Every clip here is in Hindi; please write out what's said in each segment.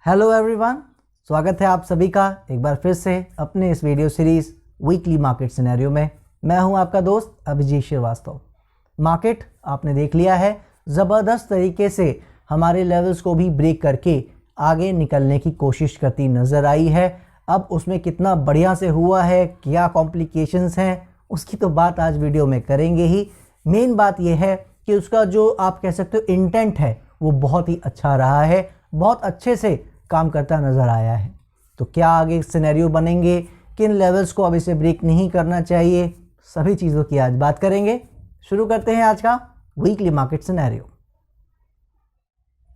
हेलो एवरीवन, स्वागत है आप सभी का एक बार फिर से अपने इस video series weekly market scenario में। मैं हूं आपका दोस्त अभिजीत श्रीवास्तव। मार्केट आपने देख लिया है, ज़बरदस्त तरीके से हमारे लेवल्स को भी ब्रेक करके आगे निकलने की कोशिश करती नज़र आई है। अब उसमें कितना बढ़िया से हुआ है, क्या कॉम्प्लिकेशंस हैं, उसकी तो बात आज वीडियो में करेंगे ही। मेन बात यह है कि उसका जो आप कह सकते हो इंटेंट है वो बहुत ही अच्छा रहा है, बहुत अच्छे से काम करता नज़र आया है। तो क्या आगे सिनेरियो बनेंगे, किन लेवल्स को अब इसे ब्रेक नहीं करना चाहिए, सभी चीज़ों की आज बात करेंगे। शुरू करते हैं आज का वीकली मार्केट सिनेरियो।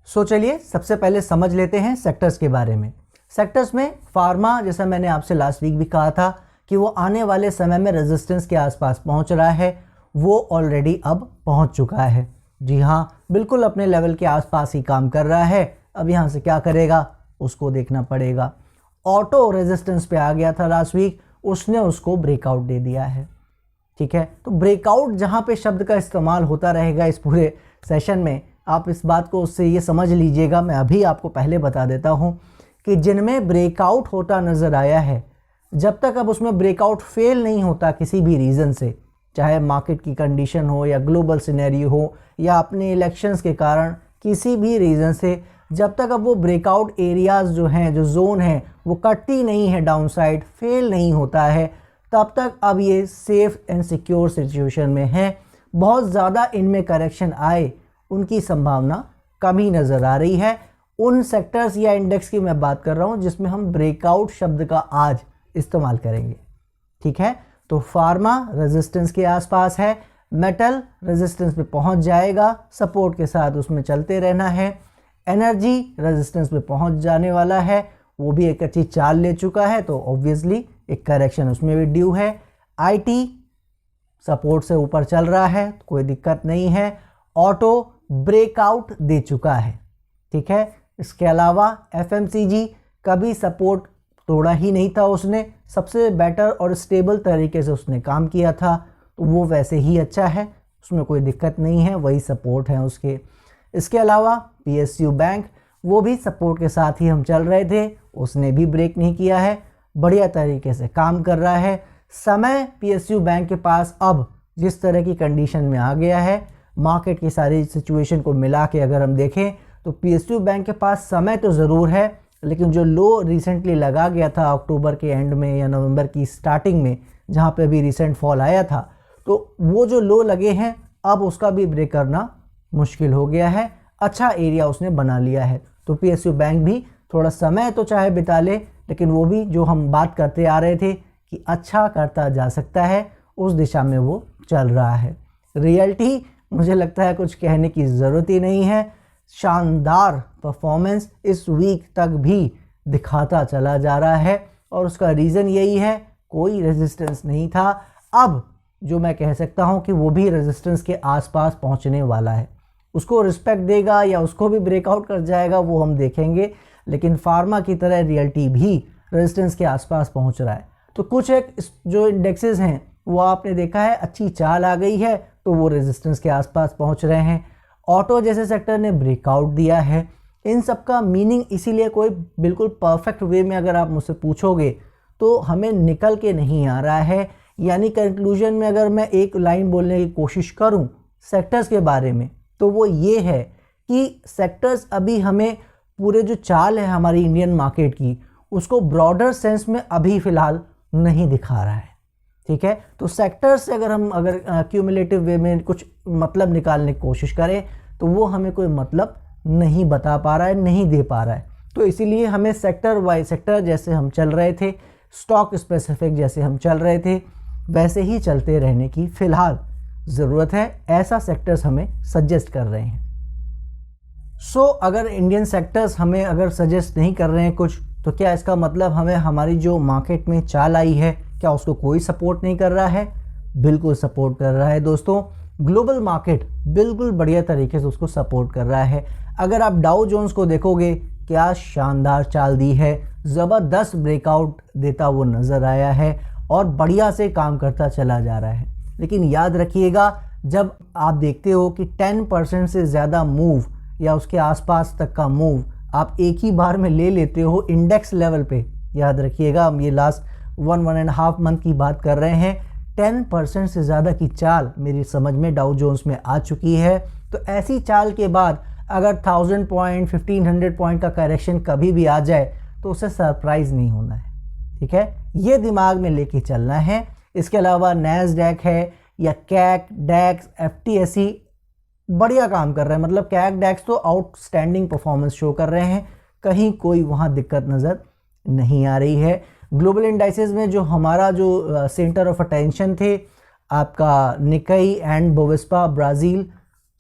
सो चलिए सबसे पहले समझ लेते हैं सेक्टर्स के बारे में। सेक्टर्स में फार्मा, जैसा मैंने आपसे लास्ट वीक भी कहा था कि वो आने वाले समय में रेजिस्टेंस के आसपास पहुंच रहा है, वो ऑलरेडी अब पहुंच चुका है। जी हाँ, बिल्कुल अपने लेवल के आसपास ही काम कर रहा है। अब यहाँ से क्या करेगा उसको देखना पड़ेगा। ऑटो रेजिस्टेंस पे आ गया था लास्ट वीक, उसने उसको ब्रेकआउट दे दिया है। ठीक है, तो ब्रेकआउट जहाँ पे शब्द का इस्तेमाल होता रहेगा इस पूरे सेशन में, आप इस बात को उससे ये समझ लीजिएगा। मैं अभी आपको पहले बता देता हूँ कि जिनमें ब्रेकआउट होता नज़र आया है, जब तक अब उसमें ब्रेकआउट फेल नहीं होता किसी भी रीज़न से, चाहे मार्केट की कंडीशन हो या ग्लोबल सिनेरियो हो या अपने इलेक्शंस के कारण किसी भी रीज़न से, जब तक अब वो ब्रेकआउट एरियाज़ जो हैं, जो जोन है, वो कटती नहीं है, डाउनसाइड फेल नहीं होता है, तब तक अब ये सेफ़ एंड सिक्योर सिचुएशन में है। बहुत ज़्यादा इनमें करेक्शन आए उनकी संभावना कम ही नज़र आ रही है। उन सेक्टर्स या इंडेक्स की मैं बात कर रहा हूँ जिसमें हम ब्रेकआउट शब्द का आज इस्तेमाल करेंगे। ठीक है, तो फार्मा रेजिस्टेंस के आसपास है, मेटल रेजिस्टेंस पे पहुंच जाएगा, सपोर्ट के साथ उसमें चलते रहना है। एनर्जी रेजिस्टेंस पे पहुंच जाने वाला है, वो भी एक अच्छी चाल ले चुका है, तो ऑब्वियसली एक करेक्शन उसमें भी ड्यू है। आईटी सपोर्ट से ऊपर चल रहा है, कोई दिक्कत नहीं है। ऑटो ब्रेकआउट दे चुका है। ठीक है, इसके अलावा एफएमसीजी कभी सपोर्ट तोड़ा ही नहीं था, उसने सबसे बेटर और स्टेबल तरीके से उसने काम किया था, तो वो वैसे ही अच्छा है, उसमें कोई दिक्कत नहीं है, वही सपोर्ट है उसके। इसके अलावा पीएसयू बैंक, वो भी सपोर्ट के साथ ही हम चल रहे थे, उसने भी ब्रेक नहीं किया है, बढ़िया तरीके से काम कर रहा है। समय पीएसयू बैंक के पास अब जिस तरह की कंडीशन में आ गया है, मार्केट की सारी सिचुएशन को मिला के अगर हम देखें तो पीएसयू बैंक के पास समय तो ज़रूर है, लेकिन जो लो रिसेंटली लगा गया था अक्टूबर के एंड में या नवंबर की स्टार्टिंग में, जहाँ पे अभी रिसेंट फॉल आया था, तो वो जो लो लगे हैं अब उसका भी ब्रेक करना मुश्किल हो गया है। अच्छा एरिया उसने बना लिया है, तो पीएसयू बैंक भी थोड़ा समय तो चाहे बिता ले, लेकिन वो भी जो हम बात करते आ रहे थे कि अच्छा करता जा सकता है, उस दिशा में वो चल रहा है। रियल्टी मुझे लगता है कुछ कहने की ज़रूरत ही नहीं है, शानदार परफॉर्मेंस इस वीक तक भी दिखाता चला जा रहा है, और उसका रीज़न यही है, कोई रेजिस्टेंस नहीं था। अब जो मैं कह सकता हूं कि वो भी रेजिस्टेंस के आसपास पहुंचने वाला है, उसको रिस्पेक्ट देगा या उसको भी ब्रेकआउट कर जाएगा वो हम देखेंगे, लेकिन फार्मा की तरह रियल्टी भी रेजिस्टेंस के आसपास पहुंच रहा है। तो कुछ एक जो इंडेक्सेस हैं वो आपने देखा है, अच्छी चाल आ गई है तो वो रेजिस्टेंस के आसपास पहुंच रहे हैं। ऑटो जैसे सेक्टर ने ब्रेकआउट दिया है। इन सब का मीनिंग इसीलिए कोई बिल्कुल परफेक्ट वे में अगर आप मुझसे पूछोगे तो हमें निकल के नहीं आ रहा है। यानी कंक्लूजन में अगर मैं एक लाइन बोलने की कोशिश करूं सेक्टर्स के बारे में, तो वो ये है कि सेक्टर्स अभी हमें पूरे जो चाल है हमारी इंडियन मार्केट की, उसको ब्रॉडर सेंस में अभी फ़िलहाल नहीं दिखा रहा है। ठीक है, तो सेक्टर्स से अगर क्यूमुलेटिव वे में कुछ मतलब निकालने की कोशिश करें तो वो हमें कोई मतलब नहीं बता पा रहा है, नहीं दे पा रहा है। तो इसीलिए हमें सेक्टर वाइज सेक्टर जैसे हम चल रहे थे, स्टॉक स्पेसिफिक जैसे हम चल रहे थे, वैसे ही चलते रहने की फ़िलहाल ज़रूरत है। ऐसा सेक्टर्स हमें सजेस्ट कर रहे हैं। सो अगर इंडियन सेक्टर्स हमें अगर सजेस्ट नहीं कर रहे हैं कुछ, तो क्या इसका मतलब हमें हमारी जो मार्केट में चाल आई है क्या उसको कोई सपोर्ट नहीं कर रहा है? बिल्कुल सपोर्ट कर रहा है दोस्तों। ग्लोबल मार्केट बिल्कुल बढ़िया तरीके से उसको सपोर्ट कर रहा है। अगर आप डाउ जोन्स को देखोगे, क्या शानदार चाल दी है, ज़बरदस्त ब्रेकआउट देता वो नज़र आया है और बढ़िया से काम करता चला जा रहा है। लेकिन याद रखिएगा, जब आप देखते हो कि 10% से ज़्यादा मूव या उसके आसपास तक का मूव आप एक ही बार में ले लेते हो इंडेक्स लेवल पे, याद रखिएगा हम ये लास्ट 1.5 मंथ की बात कर रहे हैं, 10% से ज़्यादा की चाल मेरी समझ में डाउ जोन्स में आ चुकी है। तो ऐसी चाल के बाद अगर 1000 पॉइंट 1500 पॉइंट का करेक्शन कभी भी आ जाए तो उसे सरप्राइज़ नहीं होना है, ठीक है, ये दिमाग में लेके चलना है। इसके अलावा नैस्डैक है या कैक, डैक्स, FTSE बढ़िया काम कर रहे हैं, मतलब कैक डैक्स तो आउटस्टैंडिंग परफॉर्मेंस शो कर रहे हैं, कहीं कोई वहाँ दिक्कत नज़र नहीं आ रही है। ग्लोबल इंडाइसेस में जो हमारा जो सेंटर ऑफ अटेंशन थे आपका निकाई एंड बोवेस्पा ब्राज़ील,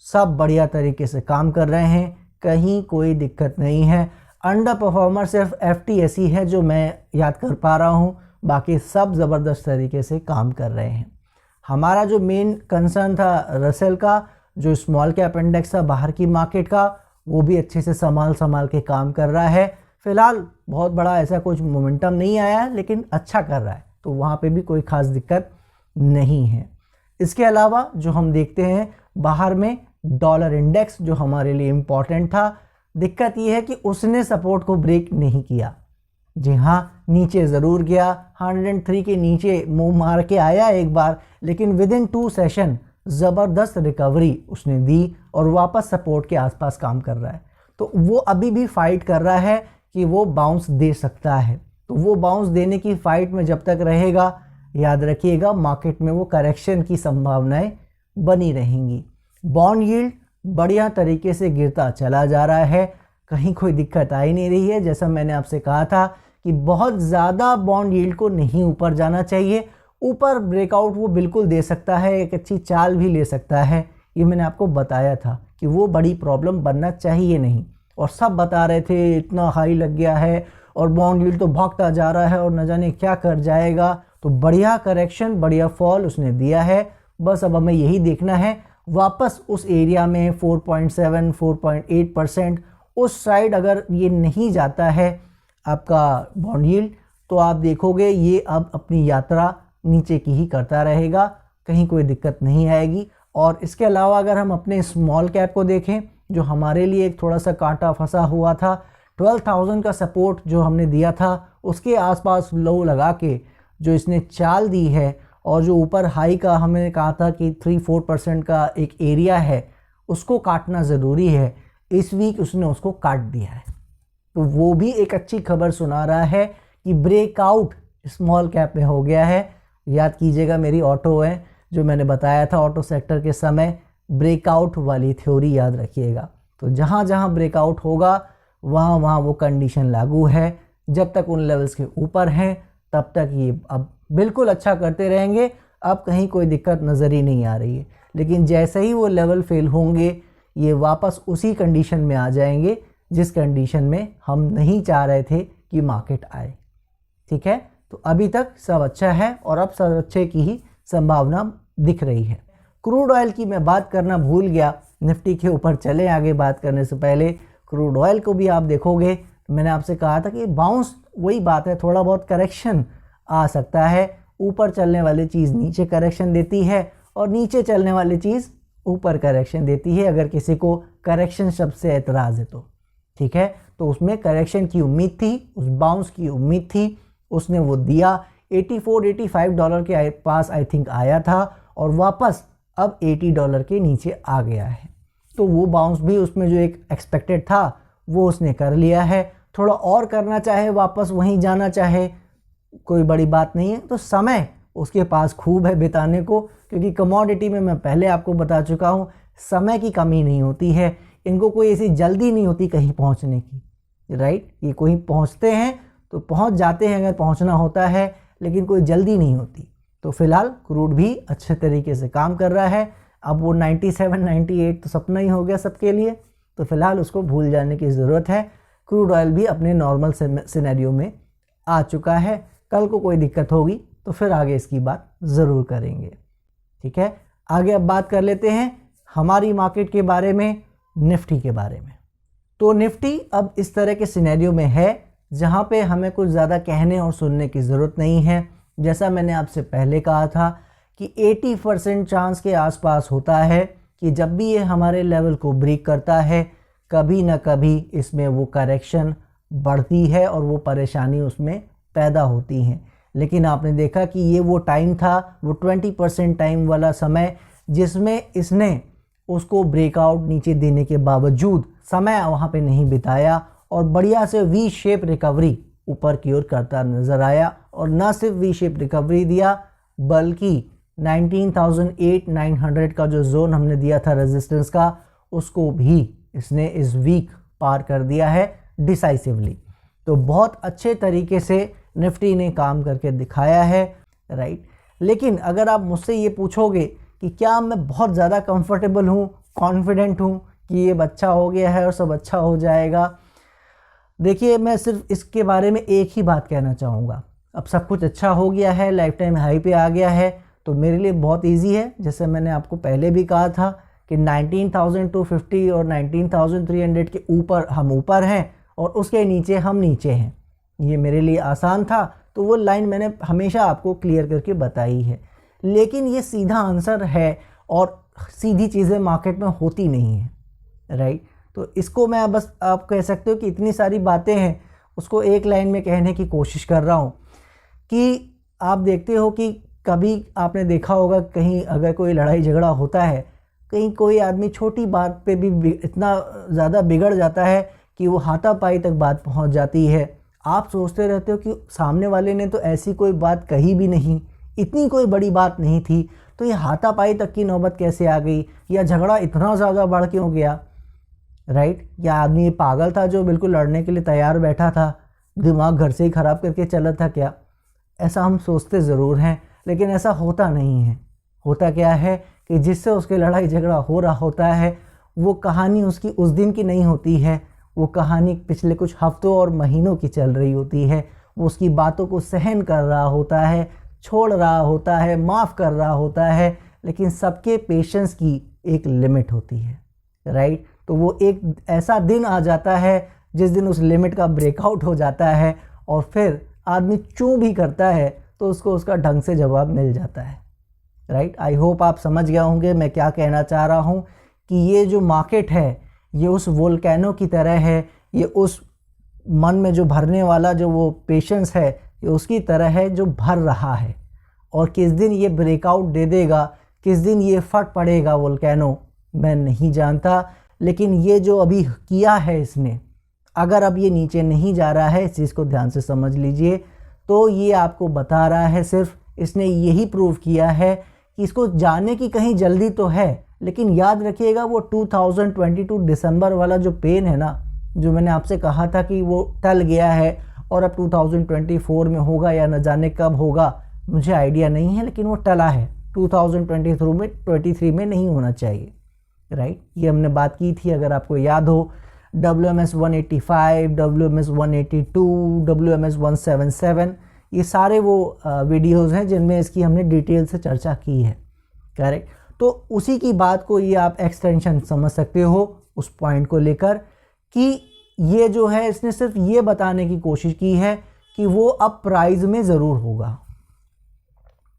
सब बढ़िया तरीके से काम कर रहे हैं, कहीं कोई दिक्कत नहीं है। अंडर परफॉर्मर सिर्फ FTSE है जो मैं याद कर पा रहा हूँ, बाकी सब ज़बरदस्त तरीके से काम कर रहे हैं। हमारा जो मेन कंसर्न था रसेल का, जो स्मॉल कैप इंडेक्स था बाहर की मार्केट का, वो भी अच्छे से संभाल के काम कर रहा है। फ़िलहाल बहुत बड़ा ऐसा कुछ मोमेंटम नहीं आया लेकिन अच्छा कर रहा है, तो वहाँ पे भी कोई ख़ास दिक्कत नहीं है। इसके अलावा जो हम देखते हैं बाहर में डॉलर इंडेक्स जो हमारे लिए इम्पॉर्टेंट था, दिक्कत ये है कि उसने सपोर्ट को ब्रेक नहीं किया। जी हाँ, नीचे ज़रूर गया, 103 के नीचे मुंह मार के आया एक बार, लेकिन विद इन 2 सेशन ज़बरदस्त रिकवरी उसने दी और वापस सपोर्ट के आसपास काम कर रहा है। तो वो अभी भी फाइट कर रहा है कि वो बाउंस दे सकता है, तो वो बाउंस देने की फ़ाइट में जब तक रहेगा, याद रखिएगा मार्केट में वो करेक्शन की संभावनाएं बनी रहेंगी। बॉन्ड यील्ड बढ़िया तरीके से गिरता चला जा रहा है, कहीं कोई दिक्कत आ ही नहीं रही है। जैसा मैंने आपसे कहा था कि बहुत ज़्यादा बॉन्ड यील्ड को नहीं ऊपर जाना चाहिए, ऊपर ब्रेकआउट वो बिल्कुल दे सकता है, एक अच्छी चाल भी ले सकता है, ये मैंने आपको बताया था कि वो बड़ी प्रॉब्लम बनना चाहिए नहीं। और सब बता रहे थे इतना हाई लग गया है और बॉन्ड यील्ड तो भागता जा रहा है और न जाने क्या कर जाएगा। तो बढ़िया करेक्शन, बढ़िया फॉल उसने दिया है, बस अब हमें यही देखना है वापस उस एरिया में 4.7 4.8% उस साइड अगर ये नहीं जाता है आपका बॉन्ड यील्ड, तो आप देखोगे ये अब अपनी यात्रा नीचे की ही करता रहेगा, कहीं कोई दिक्कत नहीं आएगी। और इसके अलावा अगर हम अपने स्मॉल कैप को देखें, जो हमारे लिए एक थोड़ा सा कांटा फंसा हुआ था, 12,000 का सपोर्ट जो हमने दिया था उसके आसपास लो लगा के जो इसने चाल दी है, और जो ऊपर हाई का हमने कहा था कि 3-4% का एक एरिया है उसको काटना ज़रूरी है, इस वीक उसने उसको काट दिया है। तो वो भी एक अच्छी खबर सुना रहा है कि ब्रेकआउट स्मॉल कैप में हो गया है। याद कीजिएगा मेरी ऑटो है जो मैंने बताया था ऑटो सेक्टर के समय, ब्रेकआउट वाली थ्योरी याद रखिएगा। तो जहाँ जहाँ ब्रेकआउट होगा वहाँ वहाँ वो कंडीशन लागू है, जब तक उन लेवल्स के ऊपर हैं तब तक ये अब बिल्कुल अच्छा करते रहेंगे, अब कहीं कोई दिक्कत नज़र ही नहीं आ रही है। लेकिन जैसे ही वो लेवल फेल होंगे ये वापस उसी कंडीशन में आ जाएंगे जिस कंडीशन में हम नहीं चाह रहे थे कि मार्केट आए, ठीक है। तो अभी तक सब अच्छा है और अब सब अच्छे की ही संभावना दिख रही है। क्रूड ऑयल की मैं बात करना भूल गया, निफ्टी के ऊपर चले आगे बात करने से पहले क्रूड ऑयल को भी आप देखोगे, मैंने आपसे कहा था कि बाउंस, वही बात है, थोड़ा बहुत करेक्शन आ सकता है, ऊपर चलने वाली चीज़ नीचे करेक्शन देती है और नीचे चलने वाली चीज़ ऊपर करेक्शन देती है, अगर किसी को करेक्शन शब्द से एतराज़ है तो, ठीक है। तो उसमें करेक्शन की उम्मीद थी, उस बाउंस की उम्मीद थी, उसने वो दिया। $84-85 के पास आई थिंक आया था और वापस अब $80 के नीचे आ गया है। तो वो बाउंस भी उसमें जो एक एक्सपेक्टेड था वो उसने कर लिया है। थोड़ा और करना चाहे, वापस वहीं जाना चाहे, कोई बड़ी बात नहीं है। तो समय उसके पास खूब है बिताने को, क्योंकि कमोडिटी में मैं पहले आपको बता चुका हूँ समय की कमी नहीं होती है, इनको कोई ऐसी जल्दी नहीं होती कहीं पहुँचने की, राइट। ये कोई पहुँचते हैं तो पहुँच जाते हैं अगर पहुँचना होता है, लेकिन कोई जल्दी नहीं होती। तो फिलहाल क्रूड भी अच्छे तरीके से काम कर रहा है। अब वो 97-98 तो सपना ही हो गया सबके लिए, तो फिलहाल उसको भूल जाने की ज़रूरत है। क्रूड ऑयल भी अपने नॉर्मल सिनेरियो में आ चुका है। कल को कोई दिक्कत होगी तो फिर आगे इसकी बात ज़रूर करेंगे, ठीक है। आगे अब बात कर लेते हैं हमारी मार्केट के बारे में, निफ्टी के बारे में। तो निफ्टी अब इस तरह के सिनेरियो में है जहाँ पे हमें कुछ ज़्यादा कहने और सुनने की ज़रूरत नहीं है। जैसा मैंने आपसे पहले कहा था कि 80% चांस के आसपास होता है कि जब भी ये हमारे लेवल को ब्रेक करता है, कभी ना कभी इसमें वो करेक्शन बढ़ती है और वो परेशानी उसमें पैदा होती हैं। लेकिन आपने देखा कि ये वो टाइम था, वो 20% टाइम वाला समय, जिसमें इसने उसको ब्रेकआउट नीचे देने के बावजूद समय वहाँ पे नहीं बिताया और बढ़िया से वी शेप रिकवरी ऊपर की ओर करता नज़र आया। और न सिर्फ वी शेप रिकवरी दिया, बल्कि 19,900 का जो जोन हमने दिया था रेजिस्टेंस का, उसको भी इसने इस वीक पार कर दिया है डिसाइसिवली। तो बहुत अच्छे तरीके से निफ्टी ने काम करके दिखाया है, राइट। लेकिन अगर आप मुझसे ये पूछोगे कि क्या मैं बहुत ज़्यादा कंफर्टेबल हूँ, कॉन्फिडेंट हूँ कि ये अच्छा हो गया है और सब अच्छा हो जाएगा, देखिए मैं सिर्फ इसके बारे में एक ही बात कहना चाहूँगा। अब सब कुछ अच्छा हो गया है, लाइफ टाइम हाई पे आ गया है, तो मेरे लिए बहुत इजी है। जैसे मैंने आपको पहले भी कहा था कि 19,250 और 19,300 के ऊपर हम ऊपर हैं और उसके नीचे हम नीचे हैं। ये मेरे लिए आसान था, तो वो लाइन मैंने हमेशा आपको क्लियर करके बताई है। लेकिन ये सीधा आंसर है और सीधी चीज़ें मार्केट में होती नहीं हैं, राइट। तो इसको मैं बस आप कह सकते हो कि इतनी सारी बातें हैं, उसको एक लाइन में कहने की कोशिश कर रहा हूँ कि आप देखते हो कि कभी आपने देखा होगा कहीं अगर कोई लड़ाई झगड़ा होता है, कहीं कोई आदमी छोटी बात पे भी इतना ज़्यादा बिगड़ जाता है कि वो हाथापाई तक बात पहुंच जाती है। आप सोचते रहते हो कि सामने वाले ने तो ऐसी कोई बात कही भी नहीं, इतनी कोई बड़ी बात नहीं थी, तो ये हाथापाई तक की नौबत कैसे आ गई, या झगड़ा इतना ज़्यादा बढ़ क्यों गया, राइट। या आदमी ये पागल था जो बिल्कुल लड़ने के लिए तैयार बैठा था, दिमाग घर से ही ख़राब करके चला था क्या। ऐसा हम सोचते ज़रूर हैं, लेकिन ऐसा होता नहीं है। होता क्या है कि जिससे उसके लड़ाई झगड़ा हो रहा होता है, वो कहानी उसकी उस दिन की नहीं होती है, वो कहानी पिछले कुछ हफ्तों और महीनों की चल रही होती है। वो उसकी बातों को सहन कर रहा होता है, छोड़ रहा होता है, माफ़ कर रहा होता है, लेकिन सबके पेशेंस की एक लिमिट होती है, राइट। तो वो एक ऐसा दिन आ जाता है जिस दिन उस लिमिट का ब्रेकआउट हो जाता है और फिर आदमी चूं भी करता है तो उसको उसका ढंग से जवाब मिल जाता है, राइट। आई होप आप समझ गए होंगे मैं क्या कहना चाह रहा हूँ कि ये जो मार्केट है ये उस वोल्केनो की तरह है, ये उस मन में जो भरने वाला जो वो पेशेंस है ये उसकी तरह है जो भर रहा है। और किस दिन ये ब्रेकआउट दे देगा, किस दिन ये फट पड़ेगा वोल्केनो, मैं नहीं जानता। लेकिन ये जो अभी किया है इसने, अगर अब ये नीचे नहीं जा रहा है, इस चीज़ को ध्यान से समझ लीजिए, तो ये आपको बता रहा है सिर्फ इसने यही प्रूव किया है कि इसको जाने की कहीं जल्दी तो है। लेकिन याद रखिएगा वो 2022 दिसंबर वाला जो पेन है ना, जो मैंने आपसे कहा था कि वो टल गया है और अब 2024 में होगा या न जाने कब होगा, मुझे आइडिया नहीं है, लेकिन वो टला है। 2023 में नहीं होना चाहिए, राइट। ये हमने बात की थी, अगर आपको याद हो, WMS 185, WMS 182, WMS 177, ये सारे वो वीडियोज़ हैं जिनमें इसकी हमने डिटेल से चर्चा की है, करेक्ट। तो उसी की बात को ये आप एक्सटेंशन समझ सकते हो उस पॉइंट को लेकर कि ये जो है इसने सिर्फ ये बताने की कोशिश की है कि वो अब प्राइस में ज़रूर होगा।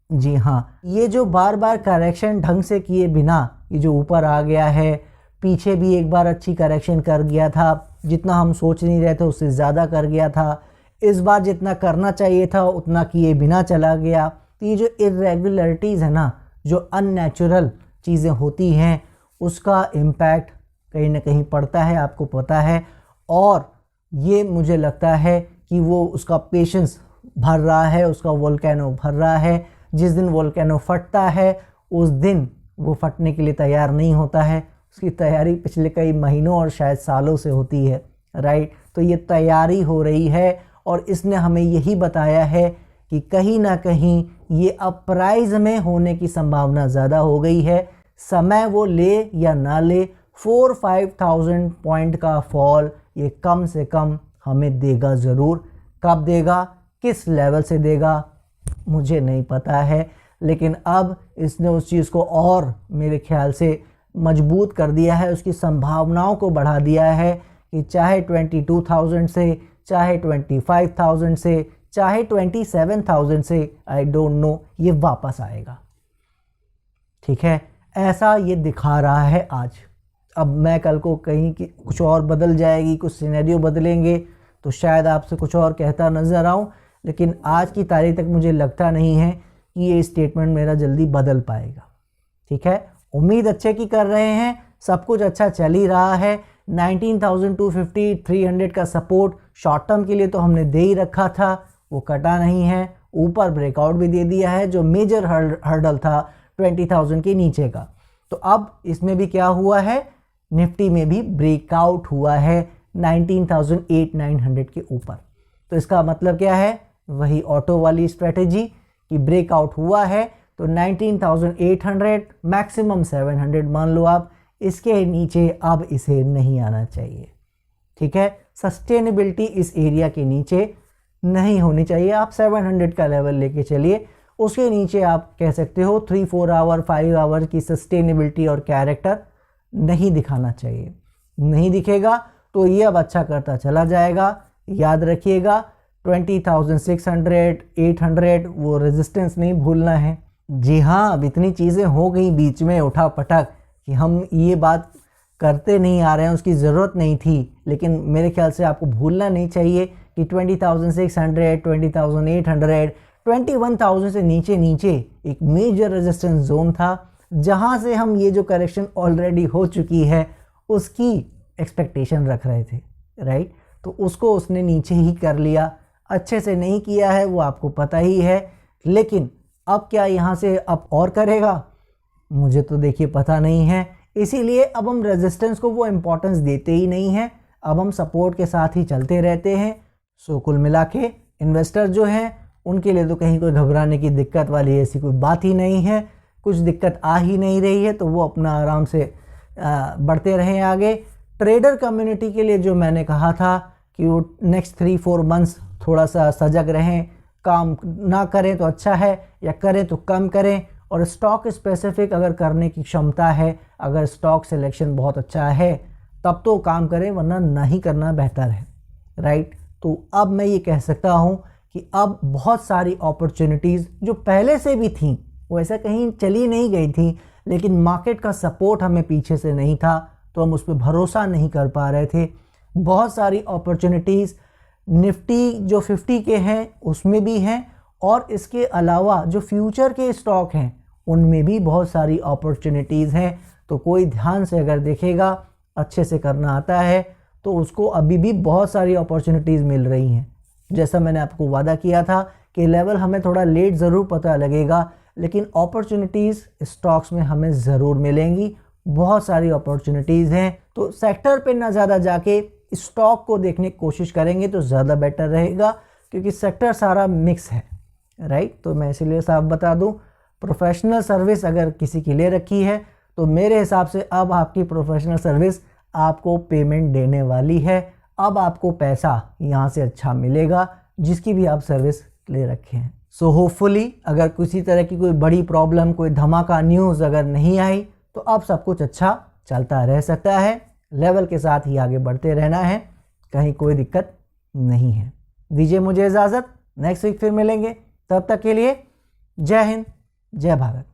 जी हाँ, ये जो बार बार करेक्शन ढंग से किए बिना ये जो ऊपर आ गया है, पीछे भी एक बार अच्छी करेक्शन कर गया था, जितना हम सोच नहीं रहे थे उससे ज़्यादा कर गया था, इस बार जितना करना चाहिए था उतना किए बिना चला गया। तो ये जो इरेगुलरिटीज़ है ना, जो अननेचुरल चीज़ें होती हैं, उसका इम्पैक्ट कहीं ना कहीं पड़ता है, आपको पता है। और ये मुझे लगता है कि वो उसका पेशेंस भर रहा है, उसका वोल्केनो भर रहा है। जिस दिन वोल्केनो फटता है उस दिन वो फटने के लिए तैयार नहीं होता है, उसकी तैयारी पिछले कई महीनों और शायद सालों से होती है, राइट। तो ये तैयारी हो रही है और इसने हमें यही बताया है कि कहीं ना कहीं ये अब प्राइस में होने की संभावना ज़्यादा हो गई है। समय वो ले या ना ले, 4-5,000 पॉइंट का फॉल ये कम से कम हमें देगा ज़रूर। कब देगा, किस लेवल से देगा, मुझे नहीं पता है, लेकिन अब इसने उस चीज़ को और मेरे ख्याल से मजबूत कर दिया है, उसकी संभावनाओं को बढ़ा दिया है कि चाहे 22,000 से, चाहे 25,000 से, चाहे 27,000 से, आई डोंट नो, ये वापस आएगा। ठीक है, ऐसा ये दिखा रहा है आज। अब मैं कल को कहीं की कुछ और बदल जाएगी, कुछ सिनेरियो बदलेंगे तो शायद आपसे कुछ और कहता नज़र आऊँ, लेकिन आज की तारीख तक मुझे लगता नहीं है कि ये स्टेटमेंट मेरा जल्दी बदल पाएगा। ठीक है, उम्मीद अच्छे की कर रहे हैं, सब कुछ अच्छा चल ही रहा है। 19,250 300 का सपोर्ट शॉर्ट टर्म के लिए तो हमने दे ही रखा था, वो कटा नहीं है। ऊपर ब्रेकआउट भी दे दिया है जो मेजर हर्डल था 20,000 के नीचे का। तो अब इसमें भी क्या हुआ है, निफ्टी में भी ब्रेकआउट हुआ है 19,800-900 के ऊपर। तो इसका मतलब क्या है, वही ऑटो वाली स्ट्रेटेजी कि ब्रेकआउट हुआ है तो 19,800 मैक्सिमम 700 मान लो आप, इसके नीचे अब इसे नहीं आना चाहिए। ठीक है, सस्टेनेबिलिटी इस एरिया के नीचे नहीं होनी चाहिए। आप 700 का लेवल लेके चलिए, उसके नीचे आप कह सकते हो 3-4 आवर 5 आवर की सस्टेनेबिलिटी और कैरेक्टर नहीं दिखाना चाहिए। नहीं दिखेगा तो ये अब अच्छा करता चला जाएगा। याद रखिएगा 20,600 800 वो रेजिस्टेंस नहीं भूलना है। जी हाँ, अब इतनी चीज़ें हो गई बीच में उठा पटक कि हम ये बात करते नहीं आ रहे हैं, उसकी ज़रूरत नहीं थी, लेकिन मेरे ख्याल से आपको भूलना नहीं चाहिए कि 20,600 20,800 21,000 से नीचे नीचे एक मेजर रेजिस्टेंस जोन था, जहां से हम ये जो करेक्शन ऑलरेडी हो चुकी है उसकी एक्सपेक्टेशन रख रहे थे, राइट। तो उसको उसने नीचे ही कर लिया, अच्छे से नहीं किया है वो आपको पता ही है, लेकिन अब क्या यहाँ से अब और करेगा मुझे तो देखिए पता नहीं है। इसीलिए अब हम रेजिस्टेंस को वो इम्पोर्टेंस देते ही नहीं हैं, अब हम सपोर्ट के साथ ही चलते रहते हैं। सो कुल मिला के इन्वेस्टर जो हैं उनके लिए तो कहीं कोई घबराने की दिक्कत वाली ऐसी कोई बात ही नहीं है। कुछ दिक्कत आ ही नहीं रही है तो वो अपना आराम से बढ़ते रहें आगे। ट्रेडर कम्युनिटी के लिए जो मैंने कहा था कि वो नेक्स्ट 3-4 मंथ्स थोड़ा सा सजग रहें, काम ना करें तो अच्छा है या करें तो कम करें, और स्टॉक स्पेसिफिक अगर करने की क्षमता है, अगर स्टॉक सिलेक्शन बहुत अच्छा है तब तो काम करें, वरना नहीं करना बेहतर है, राइट। तो अब मैं ये कह सकता हूँ कि अब बहुत सारी अपॉर्चुनिटीज़ जो पहले से भी थी वो ऐसा कहीं चली नहीं गई थी, लेकिन मार्केट का सपोर्ट हमें पीछे से नहीं था तो हम उस पर भरोसा नहीं कर पा रहे थे। बहुत सारी अपॉर्चुनिटीज़ निफ्टी जो 50 के हैं उसमें भी हैं, और इसके अलावा जो फ्यूचर के स्टॉक हैं उनमें भी बहुत सारी अपॉर्चुनिटीज़ हैं। तो कोई ध्यान से अगर देखेगा, अच्छे से करना आता है तो उसको अभी भी बहुत सारी अपॉर्चुनिटीज़ मिल रही हैं। जैसा मैंने आपको वादा किया था कि लेवल हमें थोड़ा लेट ज़रूर पता लगेगा, लेकिन अपॉर्चुनिटीज़ स्टॉक्स में हमें ज़रूर मिलेंगी। बहुत सारी अपॉर्चुनिटीज़ हैं, तो सेक्टर पे ना ज़्यादा जाके स्टॉक को देखने की कोशिश करेंगे तो ज़्यादा बेटर रहेगा, क्योंकि सेक्टर सारा मिक्स है, राइट। तो मैं इसीलिए साफ बता दूं, प्रोफेशनल सर्विस अगर किसी की ले रखी है तो मेरे हिसाब से अब आपकी प्रोफेशनल सर्विस आपको पेमेंट देने वाली है। अब आपको पैसा यहाँ से अच्छा मिलेगा जिसकी भी आप सर्विस ले रखे हैं। सो होपफुली अगर किसी तरह की कोई बड़ी प्रॉब्लम, कोई धमाका न्यूज़ अगर नहीं आई तो अब सब कुछ अच्छा चलता रह सकता है। लेवल के साथ ही आगे बढ़ते रहना है, कहीं कोई दिक्कत नहीं है। दीजिए मुझे इजाज़त, नेक्स्ट वीक फिर मिलेंगे, तब तक के लिए जय हिंद, जय भारत।